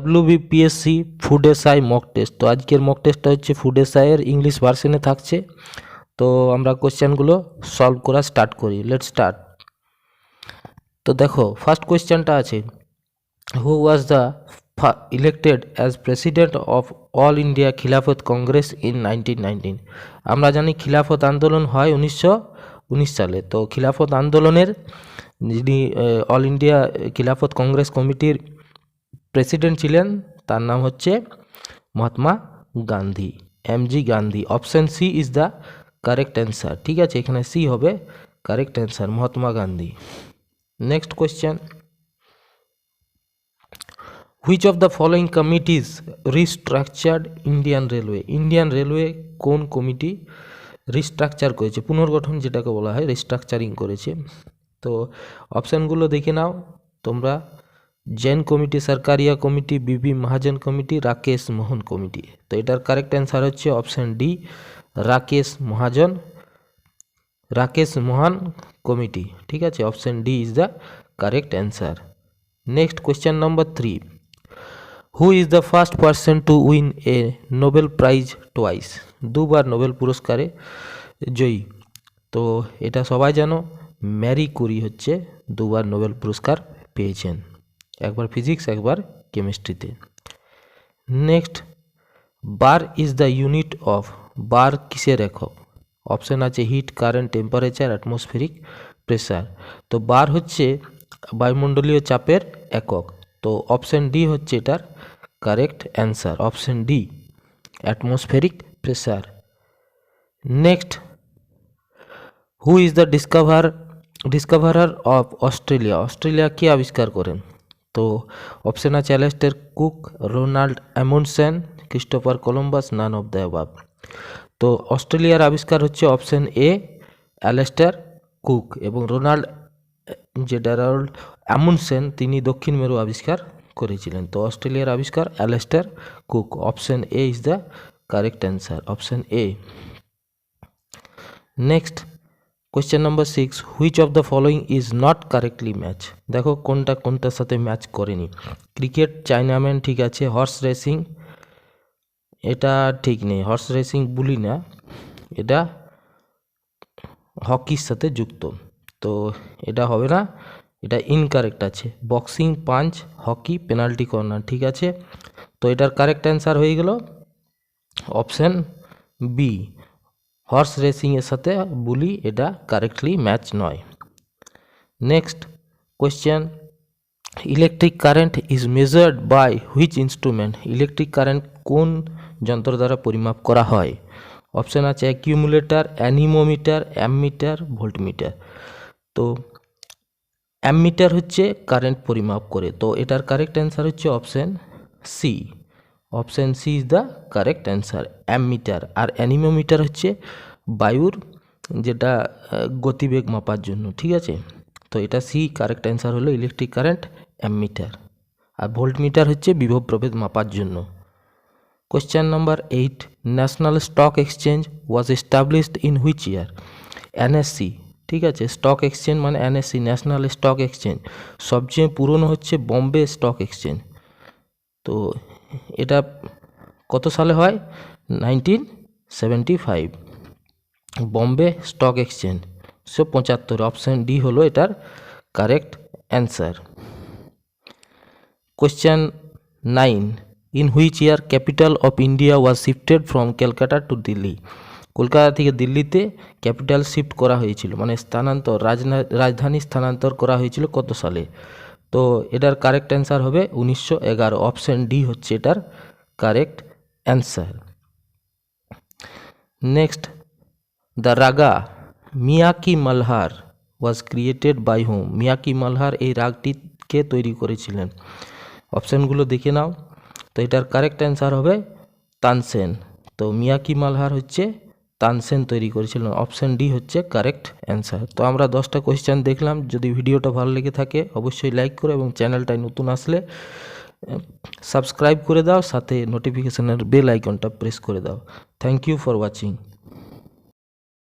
WBPSC food SI mock test. তো আজকের mock টেস্টটা হচ্ছে ফুড এসআই এর ইংলিশ ভার্সনে থাকছে। তো আমরা কোশ্চেনগুলো সলভ করা স্টার্ট করি। Let's start. তো দেখো ফার্স্ট কোশ্চেনটা আছে, who was the elected as president of all India Khilafat Congress in 1919। আমরা জানি খিলাফত আন্দোলন হয় 1919 সালে। তো খিলাফত আন্দোলনের যিনি অল ইন্ডিয়া খিলাফত কংগ্রেস কমিটির প্রেসিডেন্ট ছিলেন তার নাম হচ্ছে Mahatma Gandhi, MG Gandhi. Option C is the correct answer. ঠিক আছে, এখানে সি হবে correct answer, Mahatma Gandhi. Next question, which of the following committees restructured Indian railway? Indian railway কোন কমিটি রিস্ট্রাকচার করেছে, পুনর্গঠন যেটাকে বলা হয়, রিস্ট্রাকচারিং করেছে? তো অপশানগুলো দেখে নাও তোমরা। জৈন কমিটি, সরকারিয়া কমিটি, বিবি মহাজন কমিটি, রাকেশ মোহন কমিটি। তো এটার কারেক্ট অ্যান্সার হচ্ছে অপশান ডি, রাকেশ মোহন কমিটি। ঠিক আছে, option D is the correct answer. Next question number 3, who is the first person to win A Nobel prize twice? দুবার নোবেল পুরস্কারে জয়ী। তো এটা সবাই জানো, ম্যারি কুরি হচ্ছে দুবার নোবেল পুরস্কার পেয়েছেন, একবার ফিজিক্স একবার কেমিস্ট্রিতে। Next, bar is the unit of, bar কিসের একক? অপশান আছে heat, current, temperature, atmospheric pressure. তো বার হচ্ছে বায়ুমণ্ডলীয় চাপের একক। তো অপশান ডি হচ্ছে এটার correct answer, option D, atmospheric pressure. Next, who is the discoverer of Australia? Australia কে আবিষ্কার করেন? তো অপশান আছে Alastair Cook, Ronald Amundsen, Christopher Columbus, none of the above. তো অস্ট্রেলিয়ার আবিষ্কার হচ্ছে অপশান এ, অ্যালেস্টার কুক, এবং রোনাল্ড অ্যামুন্ডসেন তিনি দক্ষিণ মেরু আবিষ্কার করেছিলেন। তো অস্ট্রেলিয়ার আবিষ্কার Alastair Cook, option A is the correct answer, option A. Next question number 6, which of the following is not correctly match? দেখো কোনটার সাথে ম্যাচ করেনি। ক্রিকেট, চাইনাম্যান ঠিক আছে, হর্স রেসিং এটা ঠিক নেই, হর্স রেসিং বলি না, এটা হকির সাথে যুক্ত, তো এটা হবে না, এটা ইনকারেক্ট আছে। Boxing, punch, hockey, penalty corner ঠিক আছে। তো এটার কারেক্ট অ্যান্সার হয়ে গেল অপশান বি, হর্স রেসিংয়ের সাথে বলি এটা কারেক্টলি ম্যাচ নয়। Next question, electric current is measured by which instrument? Electric current কোন যন্ত্র দ্বারা পরিমাপ করা হয়? অপশান আছে অ্যাকিউমুলেটর, অ্যানিমোমিটার, অ্যামমিটার, ভোল্টমিটার। তো অ্যামমিটার হচ্ছে কারেন্ট পরিমাপ করে। তো এটার কারেক্ট অ্যান্সার হচ্ছে option C, option C is the correct answer, ammeter. আর অ্যানিমোমিটার হচ্ছে বায়ুর যেটা গতিবেগ মাপার জন্য। ঠিক আছে, তো এটা সি কারেক্ট অ্যান্সার হলো ইলেকট্রিক কারেন্ট অ্যামমিটার। আর ভোল্টমিটার হচ্ছে বিভব প্রভেদ মাপার জন্য। Question number 8, national stock exchange was established in which year? NSC ঠিক আছে, স্টক এক্সচেঞ্জ মানে এনএসসি, ন্যাশনাল স্টক এক্সচেঞ্জ। সবচেয়ে পুরনো হচ্ছে বম্বে স্টক এক্সচেঞ্জ। তো এটা কত সালে হয়? 1975, Bombay stock exchange 1975। Option D হলো এটার correct answer. Question 9, in which year capital of India was shifted from Calcutta to Delhi? Kolkata থেকে দিল্লিতে ক্যাপিটাল শিফট করা হয়েছিল, মানে স্থানান্তর, রাজধানী স্থানান্তর করা হয়েছিল কত সালে? তো এটার কারেক্ট অ্যান্সার হবে 1911, অপশান ডি হচ্ছে এটার correct answer. Next, the raga Miyaki Malhar was created by whom? Miyaki Malhar এই রাগটিকে তৈরি করেছিলেন। অপশানগুলো দেখে নাও। তো এটার কারেক্ট অ্যান্সার হবে তানসেন। তো মিয়াকি মালহার হচ্ছে তানসেন তৈরি করেছিলেন, অপশান ডি হচ্ছে কারেক্ট অ্যান্সার। তো আমরা 10টা কোয়েশ্চেন দেখলাম। যদি ভিডিওটা ভালো লেগে থাকে অবশ্যই লাইক করো, এবং চ্যানেলটায় নতুন আসলে সাবস্ক্রাইব করে দাও, সাথে নোটিফিকেশনের বেল আইকনটা প্রেস করে দাও। Thank you for watching.